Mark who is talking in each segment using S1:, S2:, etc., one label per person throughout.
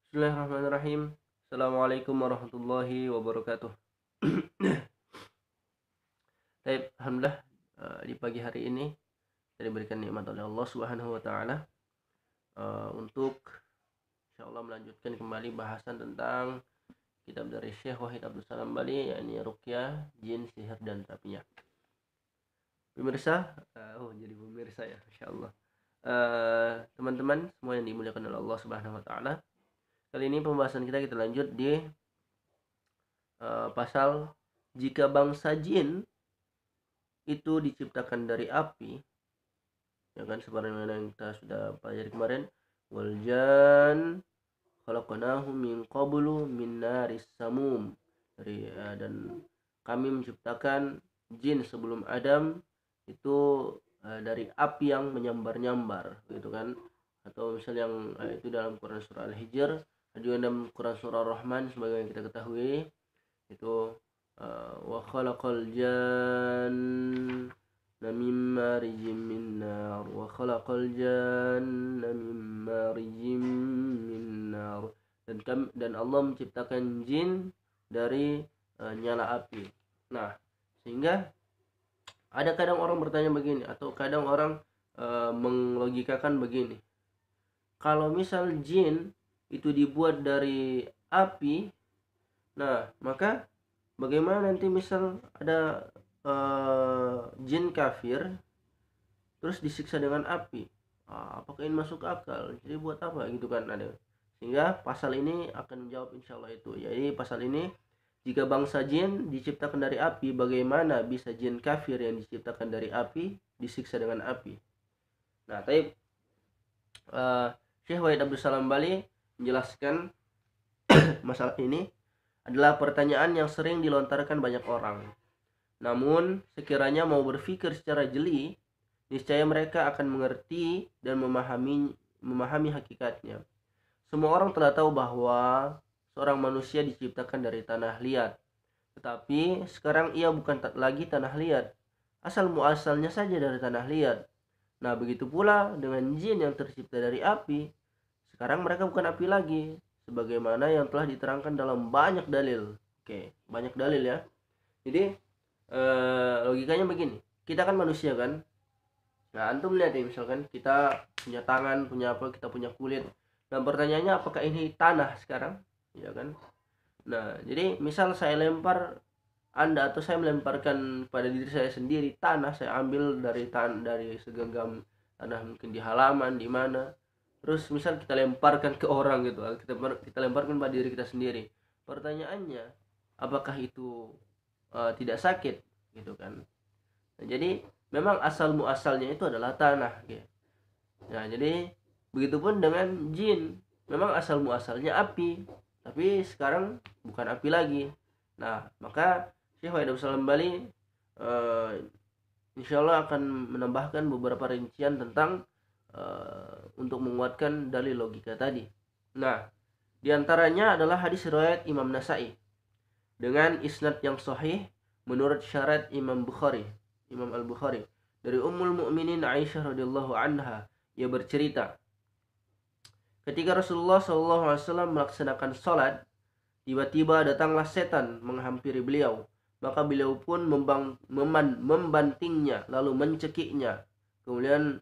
S1: Bismillahirrahmanirrahim. Assalamualaikum warahmatullahi wabarakatuh. Baik, alhamdulillah di pagi hari ini kita diberikan nikmat oleh Allah Subhanahu wa taala untuk insyaallah melanjutkan kembali bahasan tentang kitab dari Syekh Wahid Abdul Salam Bali, yakni Ruqyah, Jin, Sihir dan Terapinya. Pemirsa, jadi pemirsa ya, insyaallah. Teman-teman semua yang dimuliakan oleh Allah Subhanahu wa taala. Kali ini pembahasan kita lanjut di pasal jika bangsa jin itu diciptakan dari api, ya kan, seperti mana yang kita sudah pelajari kemarin, wal jan khalaqnahu min qablu min naris samum, dan kami menciptakan jin sebelum Adam itu dari api yang menyambar-nyambar, gitu kan. Atau misal yang itu dalam Quran surah Al-Hijr, juga dalam Quran surah Ar-Rahman sebagai yang kita ketahui itu wa khalaqal janna min marijim min nar wa khalaqal janna min marijim min nar, dan Allah menciptakan jin dari nyala api. Nah, sehingga ada kadang orang bertanya begini, atau kadang orang menglogikakan begini, kalau misal jin itu dibuat dari api, nah maka bagaimana nanti misal ada jin kafir terus disiksa dengan api? Apakah ini masuk akal? Jadi buat apa gitu kan ada. Sehingga pasal ini akan menjawab insyaallah itu. Jadi pasal ini, jika bangsa jin diciptakan dari api, bagaimana bisa jin kafir yang diciptakan dari api disiksa dengan api? Nah, tapi Syekh Wahid Abdul Salam Bali menjelaskan masalah ini adalah pertanyaan yang sering dilontarkan banyak orang. Namun, sekiranya mau berpikir secara jeli, niscaya mereka akan mengerti dan memahami hakikatnya. Semua orang telah tahu bahwa seorang manusia diciptakan dari tanah liat. Tetapi sekarang ia bukan lagi tanah liat. Asal muasalnya saja dari tanah liat. Nah, begitu pula dengan jin yang tercipta dari api. Sekarang mereka bukan api lagi, sebagaimana yang telah diterangkan dalam banyak dalil. Oke, banyak dalil ya. Jadi logikanya begini, kita kan manusia kan. Nah, antum lihat ya, misalkan kita punya tangan, punya apa, kita punya kulit. Dan pertanyaannya, apakah ini tanah sekarang? Ya kan. Nah, jadi misal saya lempar Anda, atau saya melemparkan pada diri saya sendiri tanah, saya ambil dari segenggam tanah mungkin di halaman di mana. Terus misal kita lemparkan ke orang gitu, kita lemparkan pada diri kita sendiri. Pertanyaannya, apakah itu tidak sakit gitu kan? Nah, jadi memang asal muasalnya itu adalah tanah gitu. Nah, jadi begitupun dengan jin, memang asal muasalnya api, tapi sekarang bukan api lagi. Nah, maka Syekh Wahid Abdul Salam Bali insyaallah akan menambahkan beberapa rincian tentang untuk menguatkan dalil logika tadi. Nah, diantaranya adalah hadis riwayat Imam Nasai dengan isnad yang sahih menurut syarat Imam Al-Bukhari, dari Ummul Mukminin Aisyah radhiyallahu anha. Ia bercerita, ketika Rasulullah SAW melaksanakan sholat, tiba-tiba datanglah setan menghampiri beliau. Maka beliau pun membantingnya, lalu mencekiknya. Kemudian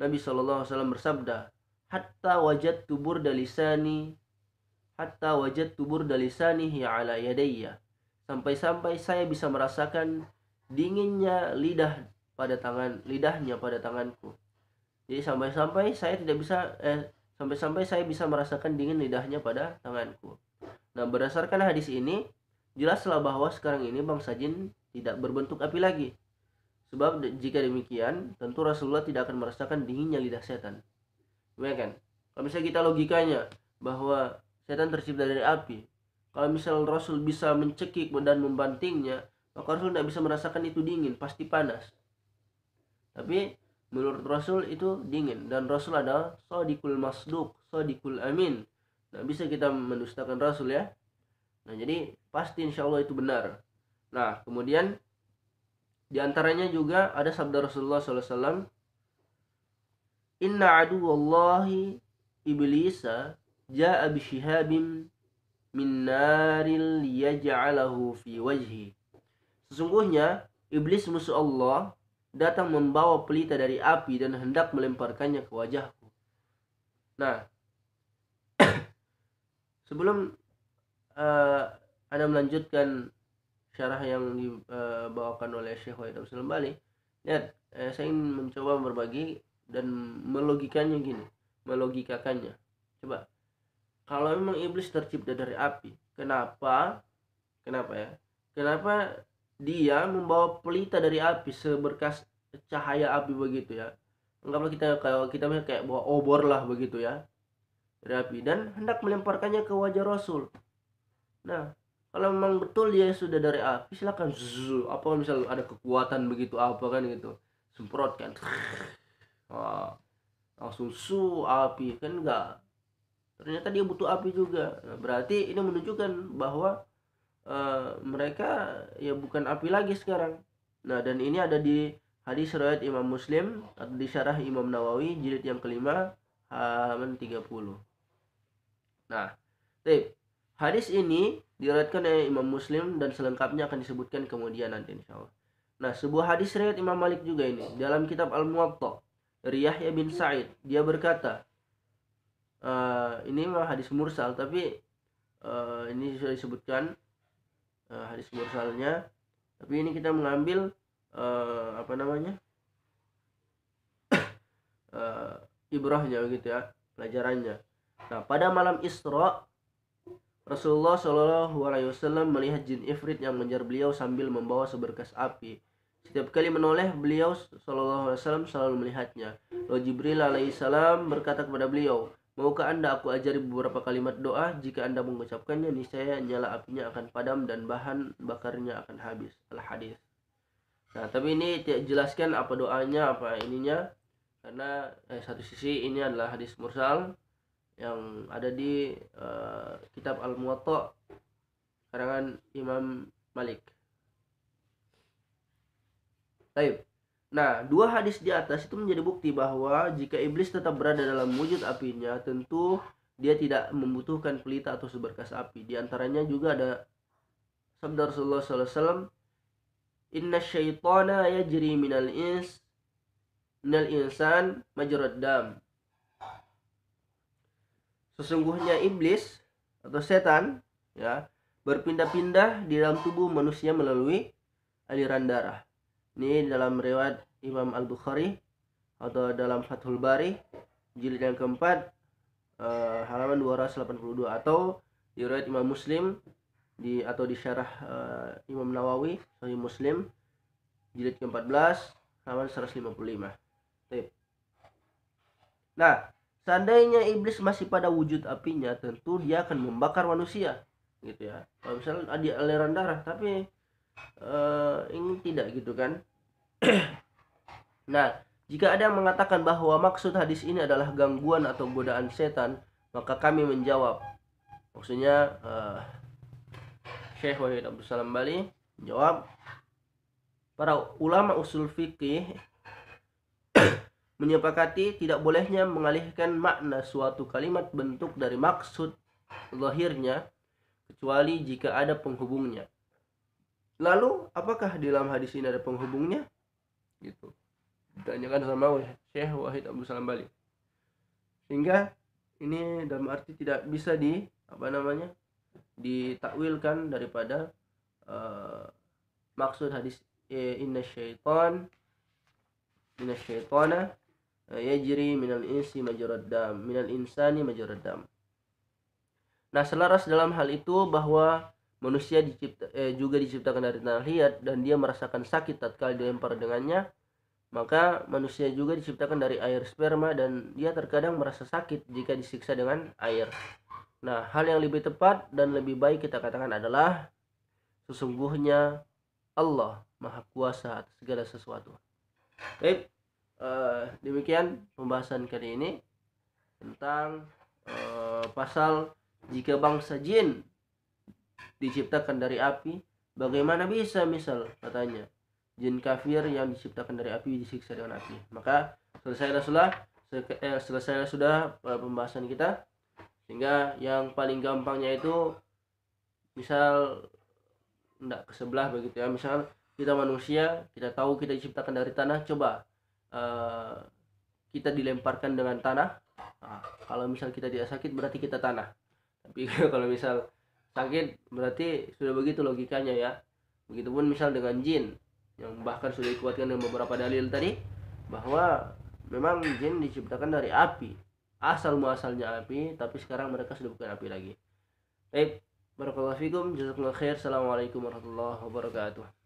S1: Nabi SAW bersabda, hatta wajadtu burda lisanihi ala yadayya, sampai-sampai saya bisa merasakan dinginnya lidahnya pada tanganku. Jadi sampai-sampai saya bisa merasakan dingin lidahnya pada tanganku. Nah, berdasarkan hadis ini, jelaslah bahwa sekarang ini bangsa jin tidak berbentuk api lagi. Sebab jika demikian, tentu Rasulullah tidak akan merasakan dinginnya lidah setan. Ya kan? Kalau misalnya kita logikanya bahwa setan tercipta dari api, kalau misal Rasul bisa mencekik dan membantingnya, maka Rasul tidak bisa merasakan itu dingin, pasti panas. Tapi menurut Rasul itu dingin, dan Rasul adalah shadiqul masduq, shadiqul amin. Nah, bisa kita mendustakan Rasul ya. Nah, jadi pasti insya Allah itu benar. Nah, kemudian diantaranya juga ada sabda Rasulullah SAW, inna aduwallahi iblisa ja'a bishihabin min naril yaj'alahu fi wajhi. Sesungguhnya iblis musuh Allah datang membawa pelita dari api dan hendak melemparkannya ke wajahku. Nah, sebelum Anda melanjutkan syarah yang dibawakan oleh Syekh Wahid Abdul Salam Bali, lihat, saya ingin mencoba berbagi dan melogikakannya. Coba, kalau memang iblis tercipta dari api, kenapa dia membawa pelita dari api seberkas cahaya api begitu ya? Anggaplah kalau kita kayak bawa obor lah begitu ya, dari api, dan hendak melemparkannya ke wajah Rasul. Nah, kalau memang betul dia sudah dari api, silakan apa misal ada kekuatan begitu apa kan gitu, semprotkan, langsung api kan, enggak. Ternyata dia butuh api juga. Nah, berarti ini menunjukkan bahwa mereka ya bukan api lagi sekarang. Nah, dan ini ada di hadis riwayat Imam Muslim atau di syarah Imam Nawawi jilid yang kelima halaman 30. Nah, hadis ini diriwayatkan oleh Imam Muslim dan selengkapnya akan disebutkan kemudian nanti insyaallah. Nah, sebuah hadis riwayat Imam Malik juga ini dalam kitab Al-Muwatta dari Yahya bin Sa'id, dia berkata, ini mah hadis mursal tapi ini sudah disebutkan hadis mursalnya, tapi ini kita mengambil ibrahnya begitu ya, pelajarannya. Nah, pada malam Isra, Rasulullah Shallallahu Alaihi Wasallam melihat jin ifrit yang mengejar beliau sambil membawa seberkas api. Setiap kali menoleh, beliau Shallallahu Alaihi Wasallam selalu melihatnya. Lalu Jibril Alaihissalam berkata kepada beliau, maukah Anda aku ajari beberapa kalimat doa? Jika Anda mengucapkannya, niscaya nyala apinya akan padam dan bahan bakarnya akan habis. Al-Hadis. Nah, tapi ini tidak jelaskan apa doanya, apa ininya, karena satu sisi ini adalah hadis mursal yang ada di kitab Al-Muwatta karangan Imam Malik. Baik. Nah, dua hadis di atas itu menjadi bukti bahwa jika iblis tetap berada dalam wujud apinya, tentu dia tidak membutuhkan pelita atau seberkas api. Di antaranya juga ada sabda Rasulullah SAW, inna syaitana yajri minal insan majrad dam. Sesungguhnya iblis atau setan ya berpindah-pindah di dalam tubuh manusia melalui aliran darah. Ini dalam riwayat Imam Al-Bukhari atau dalam Fathul Bari jilid yang keempat halaman 282, atau di riwayat Imam Muslim atau di syarah Imam Nawawi Sahih Muslim jilid ke-14 halaman 155. Nah, seandainya iblis masih pada wujud apinya, tentu dia akan membakar manusia gitu ya. Kalau misalnya ada aliran darah, tapi ini tidak gitu kan. Nah, jika ada yang mengatakan bahwa maksud hadis ini adalah gangguan atau godaan setan, maka kami menjawab, maksudnya Syekh Wahid Abdul Salam Bali menjawab, para ulama usul fikih menyepakati tidak bolehnya mengalihkan makna suatu kalimat bentuk dari maksud zahirnya kecuali jika ada penghubungnya. Lalu, apakah di dalam hadis ini ada penghubungnya? Gitu. Ditanyakan sama Syekh Wahid Abdul Salam Bali. Sehingga ini dalam arti tidak bisa ditakwilkan daripada maksud hadis inna syaitana yajri minal insani majrad dam. Nah, selaras dalam hal itu bahwa manusia juga diciptakan dari tanah liat dan dia merasakan sakit tatkala dilempar dengannya, maka manusia juga diciptakan dari air sperma dan dia terkadang merasa sakit jika disiksa dengan air. Nah, hal yang lebih tepat dan lebih baik kita katakan adalah sesungguhnya Allah Maha Kuasa atas segala sesuatu. Baik, demikian pembahasan kali ini tentang pasal jika bangsa jin diciptakan dari api, bagaimana bisa misal katanya jin kafir yang diciptakan dari api disiksa dengan api. Maka selesai sudah pembahasan kita, Sehingga yang paling gampangnya itu misal enggak ke sebelah begitu ya, misal kita manusia, kita tahu kita diciptakan dari tanah, coba uh, kita dilemparkan dengan tanah. Nah, kalau misal kita tidak sakit berarti kita tanah, tapi kalau misal sakit berarti sudah begitu logikanya ya. Begitupun misal dengan jin, yang bahkan sudah dikuatkan dengan beberapa dalil tadi, bahwa memang jin diciptakan dari api, asal muasalnya api, tapi sekarang mereka sudah bukan api lagi. Baik, barakallahu fikum, jazakumullah khair. Assalamualaikum warahmatullahi wabarakatuh.